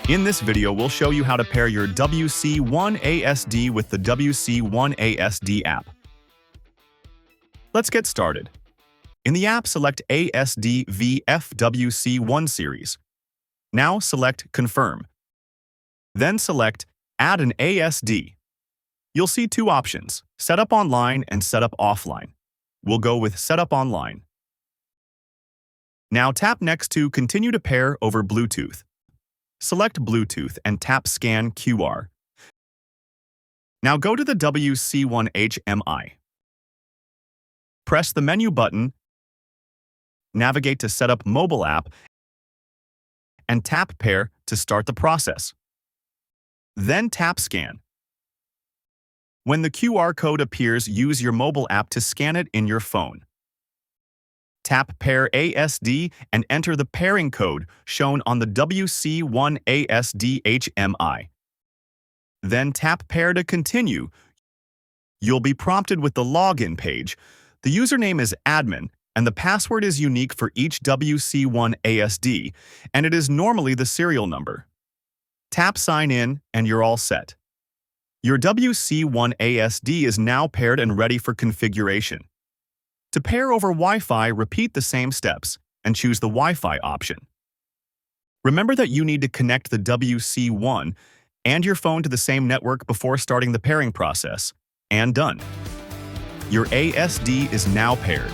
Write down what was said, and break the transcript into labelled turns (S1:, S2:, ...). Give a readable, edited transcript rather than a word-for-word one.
S1: In this video, we'll show you how to pair your WC1 ASD with the WC1 ASD app. Let's get started. In the app, select ASD WC1 series. Now select Confirm. Then select Add an ASD. You'll see two options, Setup Online and Setup Offline. We'll go with Setup Online. Now tap next to Continue to Pair over Bluetooth. Select Bluetooth and tap Scan QR. Now go to the WC1 HMI. Press the menu button, navigate to Setup Mobile App, and tap Pair to start the process. Then tap Scan. When the QR code appears, use your mobile app to scan it in your phone. Tap Pair ASD and enter the pairing code shown on the WC1 ASD HMI. Then tap Pair to continue. You'll be prompted with the login page. The username is admin, and the password is unique for each WC1 ASD, and it is normally the serial number. Tap Sign In, and you're all set. Your WC1 ASD is now paired and ready for configuration. To pair over Wi-Fi, repeat the same steps and choose the Wi-Fi option. Remember that you need to connect the WC1 and your phone to the same network before starting the pairing process, and done. Your ASD is now paired.